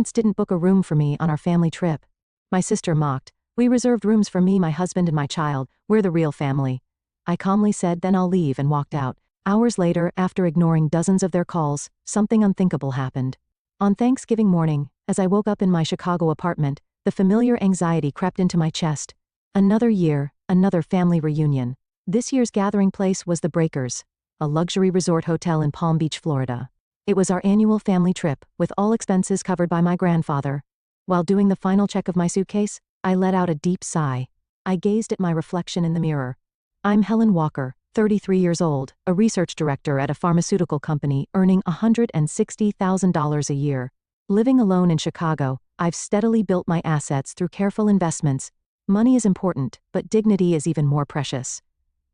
Didn't book a room for me on our family trip. My sister mocked. We reserved rooms for me, my husband, and my child. We're the real family. I calmly said, then I'll leave, and walked out. Hours later, after ignoring dozens of their calls, something unthinkable happened. On Thanksgiving morning, as I woke up in my Chicago apartment, the familiar anxiety crept into my chest. Another year, another family reunion. This year's gathering place was the Breakers, a luxury resort hotel in Palm Beach, Florida. It was our annual family trip, with all expenses covered by my grandfather. While doing the final check of my suitcase, I let out a deep sigh. I gazed at my reflection in the mirror. I'm Helen Walker, 33 years old, a research director at a pharmaceutical company earning $160,000 a year. Living alone in Chicago, I've steadily built my assets through careful investments. Money is important, but dignity is even more precious.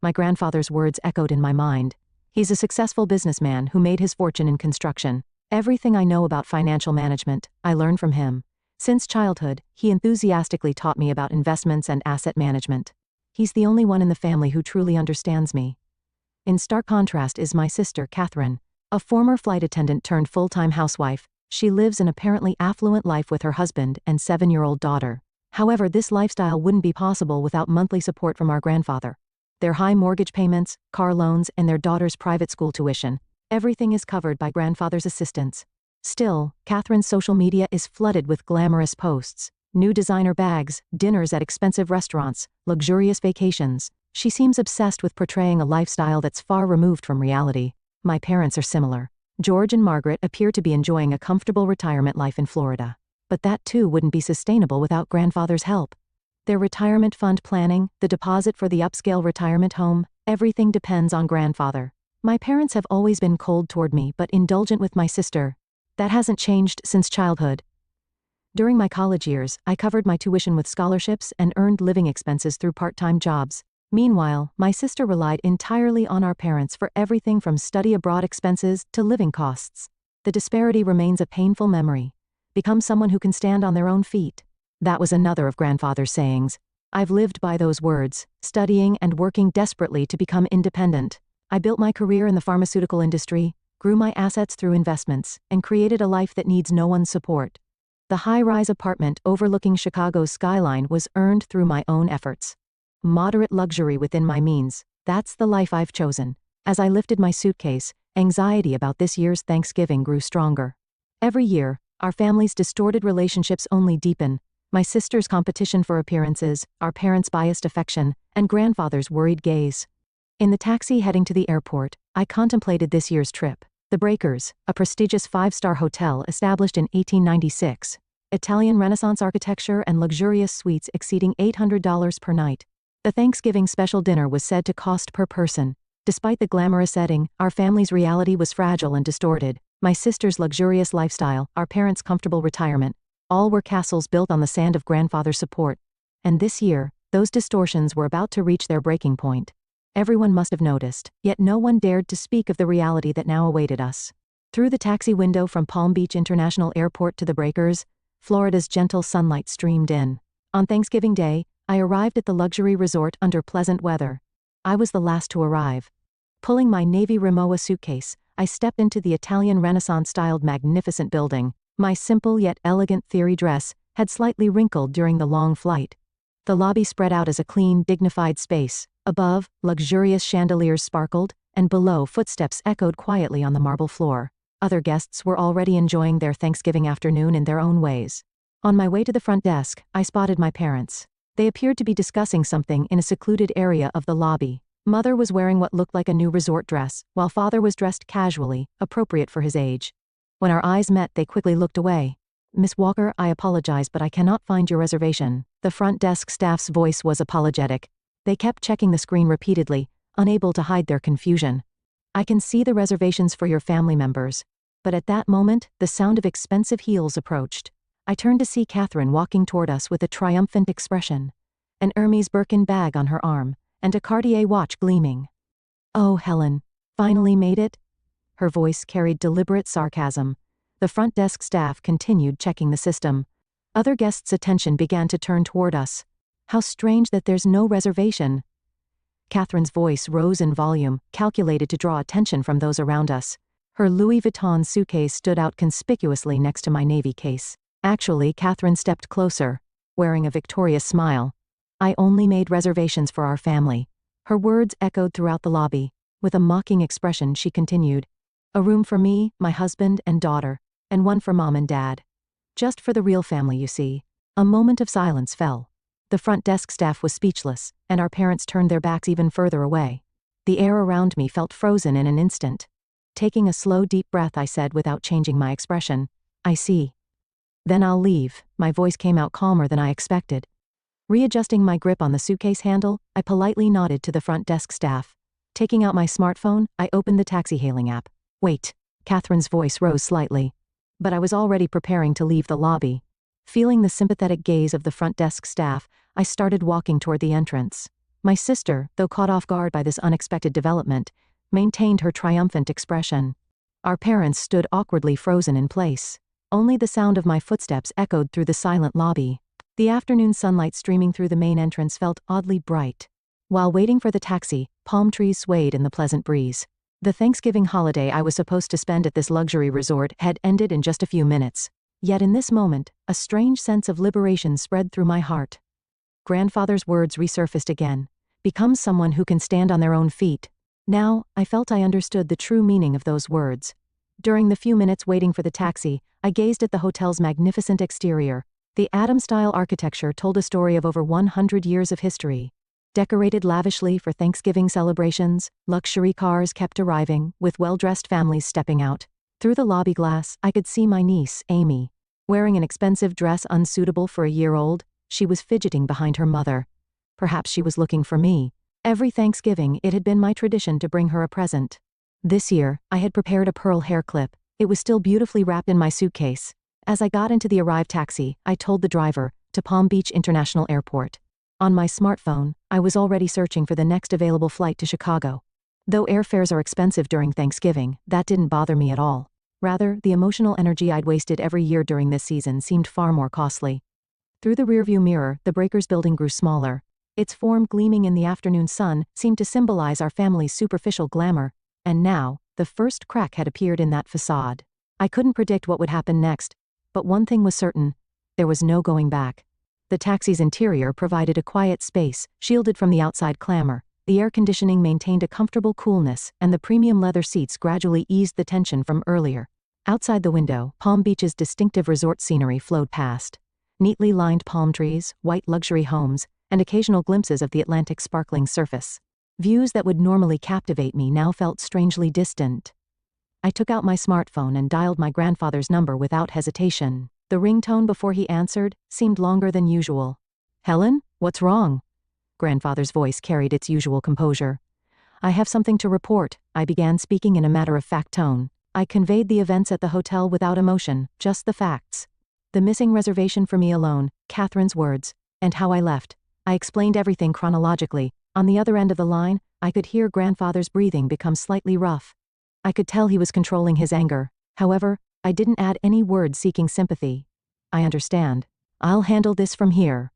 My grandfather's words echoed in my mind. He's a successful businessman who made his fortune in construction. Everything I know about financial management, I learned from him. Since childhood, he enthusiastically taught me about investments and asset management. He's the only one in the family who truly understands me. In stark contrast is my sister, Catherine, a former flight attendant turned full-time housewife. She lives an apparently affluent life with her husband and 7-year-old daughter. However, this lifestyle wouldn't be possible without monthly support from our grandfather. Their high mortgage payments, car loans, and their daughter's private school tuition, everything is covered by grandfather's assistance. Still, Catherine's social media is flooded with glamorous posts. New designer bags, dinners at expensive restaurants, luxurious vacations. She seems obsessed with portraying a lifestyle that's far removed from reality. My parents are similar. George and Margaret appear to be enjoying a comfortable retirement life in Florida. But that too wouldn't be sustainable without grandfather's help. Their retirement fund planning, the deposit for the upscale retirement home, everything depends on grandfather. My parents have always been cold toward me but indulgent with my sister. That hasn't changed since childhood. During my college years, I covered my tuition with scholarships and earned living expenses through part-time jobs. Meanwhile, my sister relied entirely on our parents for everything from study abroad expenses to living costs. The disparity remains a painful memory. Become someone who can stand on their own feet. That was another of grandfather's sayings. I've lived by those words, studying and working desperately to become independent. I built my career in the pharmaceutical industry, grew my assets through investments, and created a life that needs no one's support. The high-rise apartment overlooking Chicago's skyline was earned through my own efforts. Moderate luxury within my means, that's the life I've chosen. As I lifted my suitcase, anxiety about this year's Thanksgiving grew stronger. Every year, our family's distorted relationships only deepen. My sister's competition for appearances, our parents' biased affection, and grandfather's worried gaze. In the taxi heading to the airport, I contemplated this year's trip. The Breakers, a prestigious 5-star hotel established in 1896. Italian Renaissance architecture and luxurious suites exceeding $800 per night. The Thanksgiving special dinner was said to cost per person. Despite the glamorous setting, our family's reality was fragile and distorted. My sister's luxurious lifestyle, our parents' comfortable retirement, all were castles built on the sand of grandfather's support. And this year, those distortions were about to reach their breaking point. Everyone must have noticed, yet no one dared to speak of the reality that now awaited us. Through the taxi window from Palm Beach International Airport to the Breakers, Florida's gentle sunlight streamed in. On Thanksgiving Day, I arrived at the luxury resort under pleasant weather. I was the last to arrive. Pulling my navy Rimowa suitcase, I stepped into the Italian Renaissance-styled magnificent building. My simple yet elegant theory dress had slightly wrinkled during the long flight. The lobby spread out as a clean, dignified space. Above, luxurious chandeliers sparkled, and below, footsteps echoed quietly on the marble floor. Other guests were already enjoying their Thanksgiving afternoon in their own ways. On my way to the front desk, I spotted my parents. They appeared to be discussing something in a secluded area of the lobby. Mother was wearing what looked like a new resort dress, while father was dressed casually, appropriate for his age. When our eyes met, they quickly looked away. Miss Walker, I apologize, but I cannot find your reservation. The front desk staff's voice was apologetic. They kept checking the screen repeatedly, unable to hide their confusion. I can see the reservations for your family members. But at that moment, the sound of expensive heels approached. I turned to see Catherine walking toward us with a triumphant expression. An Hermes Birkin bag on her arm, and a Cartier watch gleaming. Oh, Helen, finally made it? Her voice carried deliberate sarcasm. The front desk staff continued checking the system. Other guests' attention began to turn toward us. How strange that there's no reservation. Catherine's voice rose in volume, calculated to draw attention from those around us. Her Louis Vuitton suitcase stood out conspicuously next to my navy case. Actually, Catherine stepped closer, wearing a victorious smile. I only made reservations for our family. Her words echoed throughout the lobby. With a mocking expression, she continued. A room for me, my husband, and daughter, and one for mom and dad. Just for the real family, you see. A moment of silence fell. The front desk staff was speechless, and our parents turned their backs even further away. The air around me felt frozen in an instant. Taking a slow, deep breath, I said without changing my expression, I see. Then I'll leave. My voice came out calmer than I expected. Readjusting my grip on the suitcase handle, I politely nodded to the front desk staff. Taking out my smartphone, I opened the taxi hailing app. Wait. Catherine's voice rose slightly. But I was already preparing to leave the lobby. Feeling the sympathetic gaze of the front desk staff, I started walking toward the entrance. My sister, though caught off guard by this unexpected development, maintained her triumphant expression. Our parents stood awkwardly frozen in place. Only the sound of my footsteps echoed through the silent lobby. The afternoon sunlight streaming through the main entrance felt oddly bright. While waiting for the taxi, palm trees swayed in the pleasant breeze. The Thanksgiving holiday I was supposed to spend at this luxury resort had ended in just a few minutes. Yet in this moment, a strange sense of liberation spread through my heart. Grandfather's words resurfaced again. Become someone who can stand on their own feet. Now, I felt I understood the true meaning of those words. During the few minutes waiting for the taxi, I gazed at the hotel's magnificent exterior. The Adams-style architecture told a story of over 100 years of history. Decorated lavishly for Thanksgiving celebrations, luxury cars kept arriving, with well-dressed families stepping out. Through the lobby glass, I could see my niece, Amy. Wearing an expensive dress unsuitable for a year old, she was fidgeting behind her mother. Perhaps she was looking for me. Every Thanksgiving, it had been my tradition to bring her a present. This year, I had prepared a pearl hair clip. It was still beautifully wrapped in my suitcase. As I got into the arrived taxi, I told the driver, to Palm Beach International Airport. On my smartphone, I was already searching for the next available flight to Chicago. Though airfares are expensive during Thanksgiving, that didn't bother me at all. Rather, the emotional energy I'd wasted every year during this season seemed far more costly. Through the rearview mirror, the Breakers building grew smaller. Its form gleaming in the afternoon sun seemed to symbolize our family's superficial glamour, and now, the first crack had appeared in that facade. I couldn't predict what would happen next, but one thing was certain. There was no going back. The taxi's interior provided a quiet space, shielded from the outside clamor. The air conditioning maintained a comfortable coolness, and the premium leather seats gradually eased the tension from earlier. Outside the window, Palm Beach's distinctive resort scenery flowed past. Neatly lined palm trees, white luxury homes, and occasional glimpses of the Atlantic's sparkling surface. Views that would normally captivate me now felt strangely distant. I took out my smartphone and dialed my grandfather's number without hesitation. The ringtone before he answered seemed longer than usual. Helen, what's wrong? Grandfather's voice carried its usual composure. I have something to report, I began, speaking in a matter-of-fact tone. I conveyed the events at the hotel without emotion, just the facts. The missing reservation for me alone, Catherine's words, and how I left. I explained everything chronologically. On the other end of the line, I could hear Grandfather's breathing become slightly rough. I could tell he was controlling his anger. However, I didn't add any words seeking sympathy. I understand. I'll handle this from here.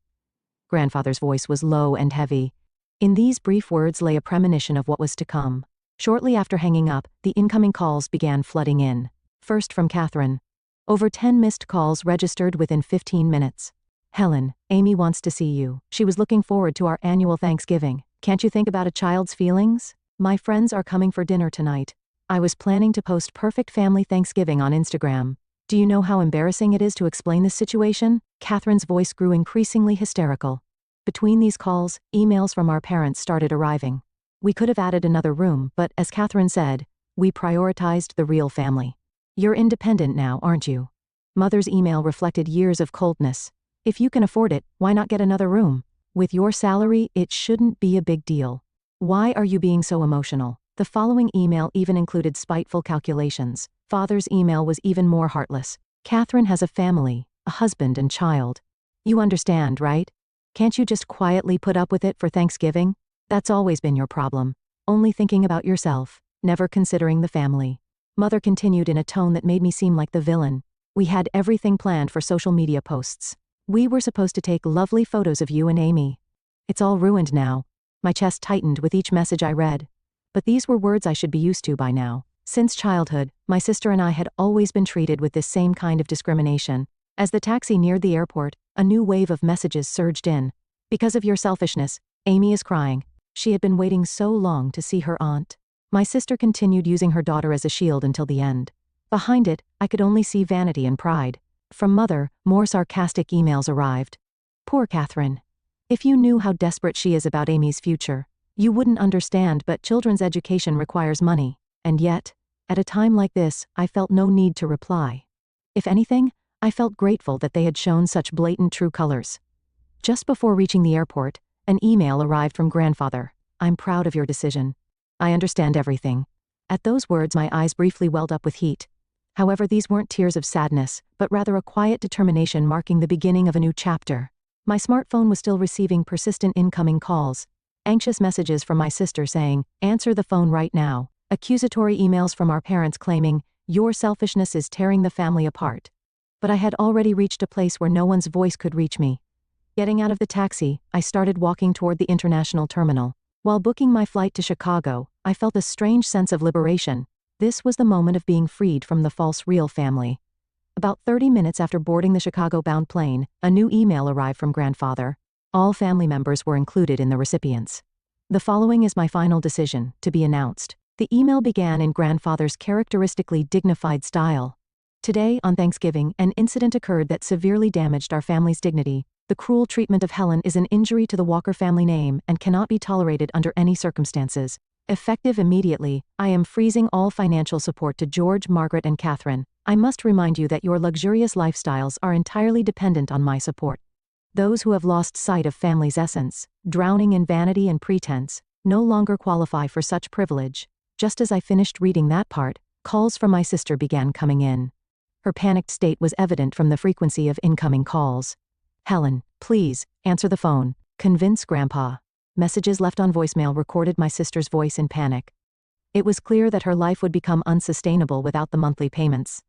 Grandfather's voice was low and heavy. In these brief words lay a premonition of what was to come. Shortly after hanging up, the incoming calls began flooding in. First from Catherine. Over 10 missed calls registered within 15 minutes. Helen, Amy wants to see you. She was looking forward to our annual Thanksgiving. Can't you think about a child's feelings? My friends are coming for dinner tonight. I was planning to post perfect family Thanksgiving on Instagram. Do you know how embarrassing it is to explain this situation? Catherine's voice grew increasingly hysterical. Between these calls, emails from our parents started arriving. We could have added another room, but as Catherine said, we prioritized the real family. You're independent now, aren't you? Mother's email reflected years of coldness. If you can afford it, why not get another room? With your salary, it shouldn't be a big deal. Why are you being so emotional? The following email even included spiteful calculations. Father's email was even more heartless. Catherine has a family, a husband and child. You understand, right? Can't you just quietly put up with it for Thanksgiving? That's always been your problem. Only thinking about yourself, never considering the family. Mother continued in a tone that made me seem like the villain. We had everything planned for social media posts. We were supposed to take lovely photos of you and Amy. It's all ruined now. My chest tightened with each message I read. But these were words I should be used to by now. Since childhood, my sister and I had always been treated with this same kind of discrimination. As the taxi neared the airport, a new wave of messages surged in. Because of your selfishness, Amy is crying. She had been waiting so long to see her aunt. My sister continued using her daughter as a shield until the end. Behind it, I could only see vanity and pride. From Mother, more sarcastic emails arrived. Poor Catherine. If you knew how desperate she is about Amy's future, you wouldn't understand, but children's education requires money. And yet, at a time like this, I felt no need to reply. If anything, I felt grateful that they had shown such blatant true colors. Just before reaching the airport, an email arrived from grandfather. I'm proud of your decision. I understand everything. At those words, my eyes briefly welled up with heat. However, these weren't tears of sadness, but rather a quiet determination marking the beginning of a new chapter. My smartphone was still receiving persistent incoming calls, anxious messages from my sister saying, "Answer the phone right now," accusatory emails from our parents claiming, "Your selfishness is tearing the family apart." But I had already reached a place where no one's voice could reach me. Getting out of the taxi, I started walking toward the international terminal. While booking my flight to Chicago, I felt a strange sense of liberation. This was the moment of being freed from the false real family. About 30 minutes after boarding the Chicago-bound plane, a new email arrived from grandfather. All family members were included in the recipients. The following is my final decision, to be announced. The email began in grandfather's characteristically dignified style. Today, on Thanksgiving, an incident occurred that severely damaged our family's dignity. The cruel treatment of Helen is an injury to the Walker family name and cannot be tolerated under any circumstances. Effective immediately, I am freezing all financial support to George, Margaret, and Catherine. I must remind you that your luxurious lifestyles are entirely dependent on my support. Those who have lost sight of family's essence, drowning in vanity and pretense, no longer qualify for such privilege. Just as I finished reading that part, calls from my sister began coming in. Her panicked state was evident from the frequency of incoming calls. "Helen, please, answer the phone. Convince Grandpa." Messages left on voicemail recorded my sister's voice in panic. It was clear that her life would become unsustainable without the monthly payments.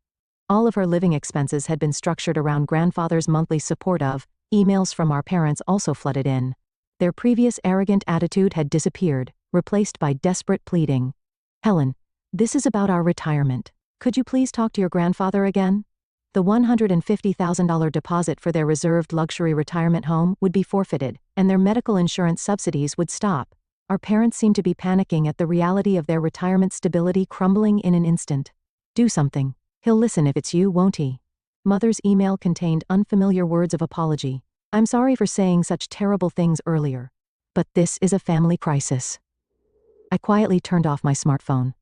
All of her living expenses had been structured around grandfather's monthly support of. Emails from our parents also flooded in. Their previous arrogant attitude had disappeared, replaced by desperate pleading. "Helen, this is about our retirement. Could you please talk to your grandfather again? The $150,000 deposit for their reserved luxury retirement home would be forfeited, and their medical insurance subsidies would stop. Our parents seem to be panicking at the reality of their retirement stability crumbling in an instant. Do something. He'll listen if it's you, won't he?" Mother's email contained unfamiliar words of apology. "I'm sorry for saying such terrible things earlier. But this is a family crisis." I quietly turned off my smartphone.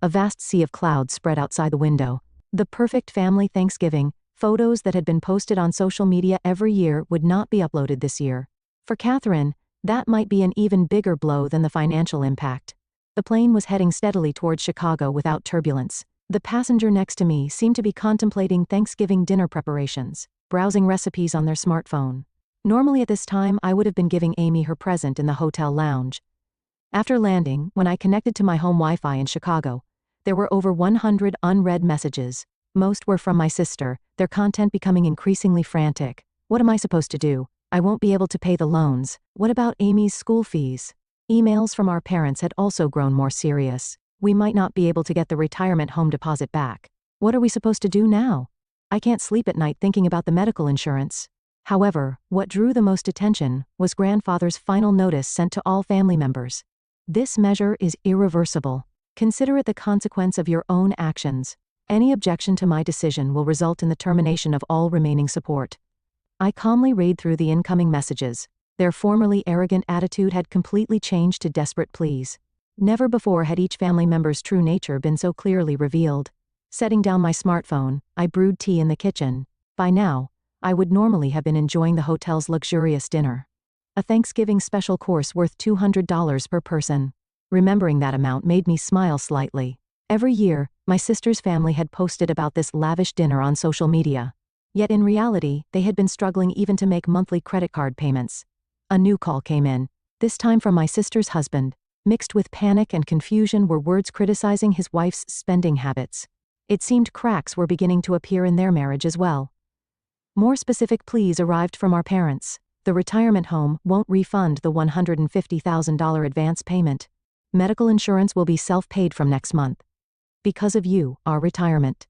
A vast sea of clouds spread outside the window. The perfect family Thanksgiving, photos that had been posted on social media every year would not be uploaded this year. For Catherine, that might be an even bigger blow than the financial impact. The plane was heading steadily towards Chicago without turbulence. The passenger next to me seemed to be contemplating Thanksgiving dinner preparations, browsing recipes on their smartphone. Normally at this time, I would have been giving Amy her present in the hotel lounge. After landing, when I connected to my home Wi-Fi in Chicago, there were over 100 unread messages. Most were from my sister, their content becoming increasingly frantic. "What am I supposed to do? I won't be able to pay the loans. What about Amy's school fees?" Emails from our parents had also grown more serious. "We might not be able to get the retirement home deposit back. What are we supposed to do now? I can't sleep at night thinking about the medical insurance." However, what drew the most attention was grandfather's final notice sent to all family members. "This measure is irreversible. Consider it the consequence of your own actions. Any objection to my decision will result in the termination of all remaining support." I calmly read through the incoming messages. Their formerly arrogant attitude had completely changed to desperate pleas. Never before had each family member's true nature been so clearly revealed. Setting down my smartphone, I brewed tea in the kitchen. By now, I would normally have been enjoying the hotel's luxurious dinner. A Thanksgiving special course worth $200 per person. Remembering that amount made me smile slightly. Every year, my sister's family had posted about this lavish dinner on social media. Yet in reality, they had been struggling even to make monthly credit card payments. A new call came in, this time from my sister's husband. Mixed with panic and confusion were words criticizing his wife's spending habits. It seemed cracks were beginning to appear in their marriage as well. More specific pleas arrived from our parents. The retirement home won't refund the $150,000 advance payment. Medical insurance will be self-paid from next month. Because of you, our retirement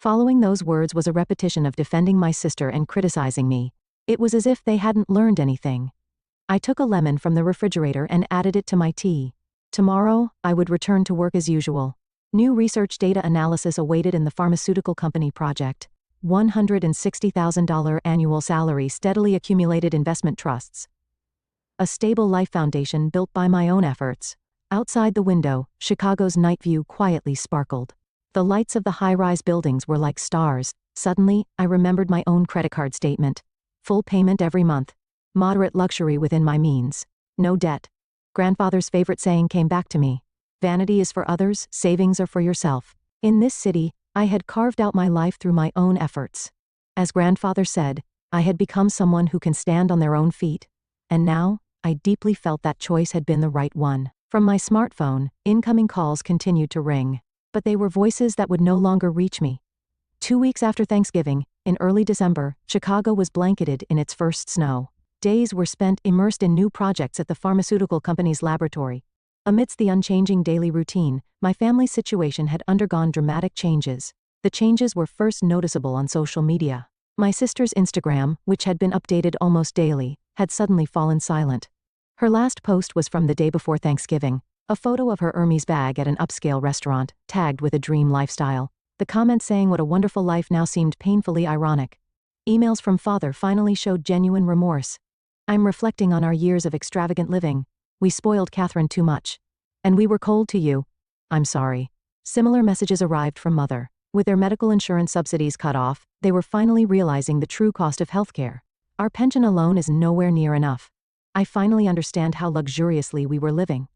Following those words was a repetition of defending my sister and criticizing me. It was as if they hadn't learned anything. I took a lemon from the refrigerator and added it to my tea. Tomorrow, I would return to work as usual. New research data analysis awaited in the pharmaceutical company project. $160,000 annual salary steadily accumulated investment trusts. A stable life foundation built by my own efforts. Outside the window, Chicago's night view quietly sparkled. The lights of the high-rise buildings were like stars. Suddenly, I remembered my own credit card statement. Full payment every month. Moderate luxury within my means. No debt. Grandfather's favorite saying came back to me. Vanity is for others, savings are for yourself. In this city, I had carved out my life through my own efforts. As grandfather said, I had become someone who can stand on their own feet. And now, I deeply felt that choice had been the right one. From my smartphone, incoming calls continued to ring. But they were voices that would no longer reach me. 2 weeks after Thanksgiving, in early December, Chicago was blanketed in its first snow. Days were spent immersed in new projects at the pharmaceutical company's laboratory. Amidst the unchanging daily routine, my family's situation had undergone dramatic changes. The changes were first noticeable on social media. My sister's Instagram, which had been updated almost daily, had suddenly fallen silent. Her last post was from the day before Thanksgiving, a photo of her Hermes bag at an upscale restaurant, tagged with a dream lifestyle. The comment saying what a wonderful life now seemed painfully ironic. Emails from father finally showed genuine remorse. I'm reflecting on our years of extravagant living. We spoiled Catherine too much. And we were cold to you. I'm sorry. Similar messages arrived from mother. With their medical insurance subsidies cut off, they were finally realizing the true cost of healthcare. Our pension alone is nowhere near enough. I finally understand how luxuriously we were living.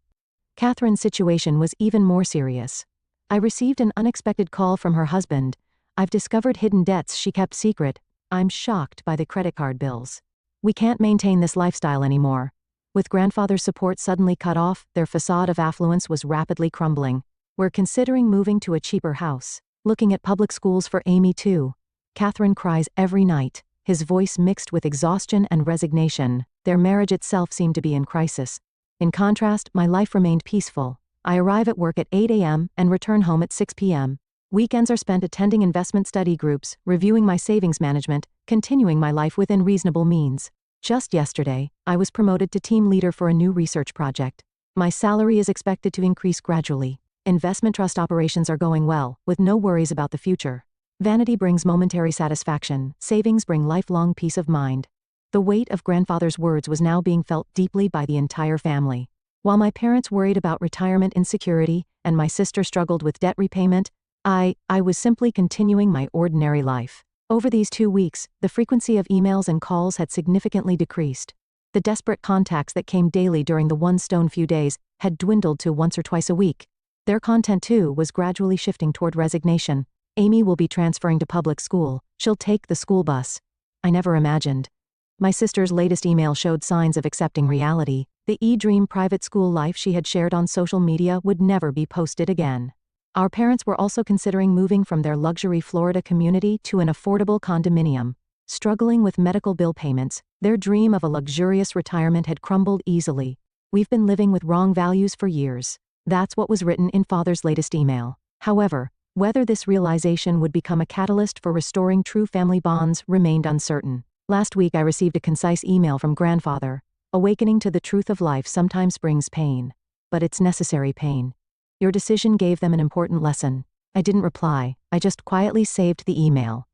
Catherine's situation was even more serious. I received an unexpected call from her husband. I've discovered hidden debts she kept secret. I'm shocked by the credit card bills. We can't maintain this lifestyle anymore. With grandfather's support suddenly cut off, their facade of affluence was rapidly crumbling. We're considering moving to a cheaper house. Looking at public schools for Amy too. Catherine cries every night, his voice mixed with exhaustion and resignation. Their marriage itself seemed to be in crisis. In contrast, my life remained peaceful. I arrive at work at 8 a.m. and return home at 6 p.m. Weekends are spent attending investment study groups, reviewing my savings management, continuing my life within reasonable means. Just yesterday, I was promoted to team leader for a new research project. My salary is expected to increase gradually. Investment trust operations are going well, with no worries about the future. Vanity brings momentary satisfaction, savings bring lifelong peace of mind. The weight of grandfather's words was now being felt deeply by the entire family. While my parents worried about retirement insecurity, and my sister struggled with debt repayment, I was simply continuing my ordinary life. Over these 2 weeks, the frequency of emails and calls had significantly decreased. The desperate contacts that came daily during the one stone few days had dwindled to once or twice a week. Their content too was gradually shifting toward resignation. Amy will be transferring to public school. She'll take the school bus. I never imagined. My sister's latest email showed signs of accepting reality. The e-dream private school life she had shared on social media would never be posted again. Our parents were also considering moving from their luxury Florida community to an affordable condominium. Struggling with medical bill payments, their dream of a luxurious retirement had crumbled easily. We've been living with wrong values for years. That's what was written in father's latest email. However, whether this realization would become a catalyst for restoring true family bonds remained uncertain. Last week I received a concise email from grandfather. Awakening to the truth of life sometimes brings pain. But it's necessary pain. Your decision gave them an important lesson. I didn't reply, I just quietly saved the email.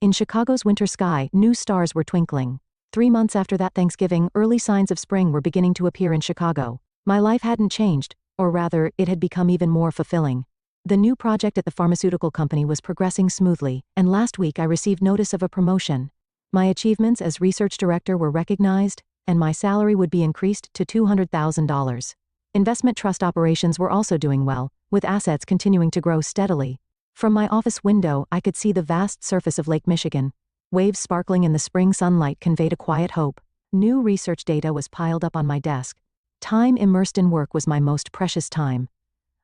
In Chicago's winter sky, new stars were twinkling. 3 months after that Thanksgiving, early signs of spring were beginning to appear in Chicago. My life hadn't changed, or rather, it had become even more fulfilling. The new project at the pharmaceutical company was progressing smoothly, and last week I received notice of a promotion. My achievements as research director were recognized, and my salary would be increased to $200,000. Investment trust operations were also doing well, with assets continuing to grow steadily. From my office window, I could see the vast surface of Lake Michigan. Waves sparkling in the spring sunlight conveyed a quiet hope. New research data was piled up on my desk. Time immersed in work was my most precious time.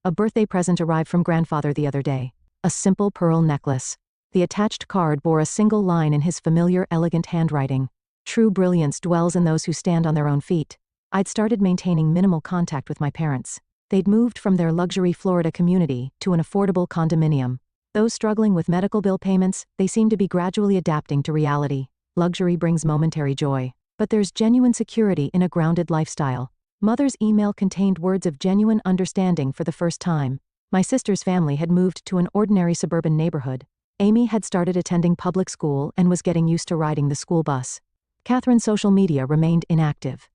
A birthday present arrived from grandfather the other day. A simple pearl necklace. The attached card bore a single line in his familiar, elegant handwriting. True brilliance dwells in those who stand on their own feet. I'd started maintaining minimal contact with my parents. They'd moved from their luxury Florida community to an affordable condominium. Those struggling with medical bill payments, they seem to be gradually adapting to reality. Luxury brings momentary joy, but there's genuine security in a grounded lifestyle. Mother's email contained words of genuine understanding for the first time. My sister's family had moved to an ordinary suburban neighborhood. Amy had started attending public school and was getting used to riding the school bus. Catherine's social media remained inactive.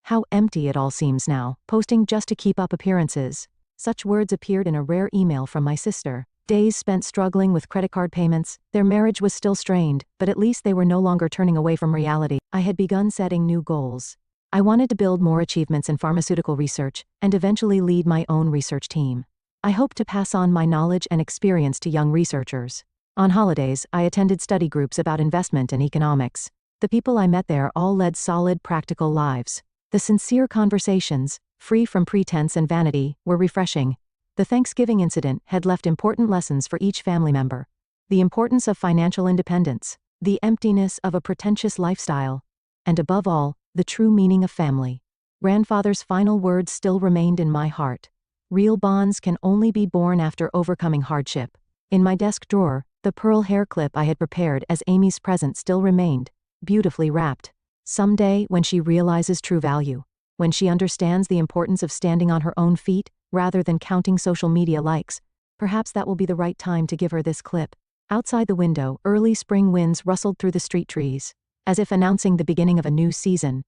How empty it all seems now, posting just to keep up appearances. Such words appeared in a rare email from my sister. Days spent struggling with credit card payments. Their marriage was still strained, but at least they were no longer turning away from reality. I had begun setting new goals. I wanted to build more achievements in pharmaceutical research, and eventually lead my own research team. I hoped to pass on my knowledge and experience to young researchers. On holidays, I attended study groups about investment and economics. The people I met there all led solid, practical lives. The sincere conversations, free from pretense and vanity, were refreshing. The Thanksgiving incident had left important lessons for each family member. The importance of financial independence, the emptiness of a pretentious lifestyle, and above all, the true meaning of family. Grandfather's final words still remained in my heart. Real bonds can only be born after overcoming hardship. In my desk drawer, the pearl hair clip I had prepared as Amy's present still remained, beautifully wrapped. Someday, when she realizes true value, when she understands the importance of standing on her own feet, rather than counting social media likes, perhaps that will be the right time to give her this clip. Outside the window, early spring winds rustled through the street trees. As if announcing the beginning of a new season,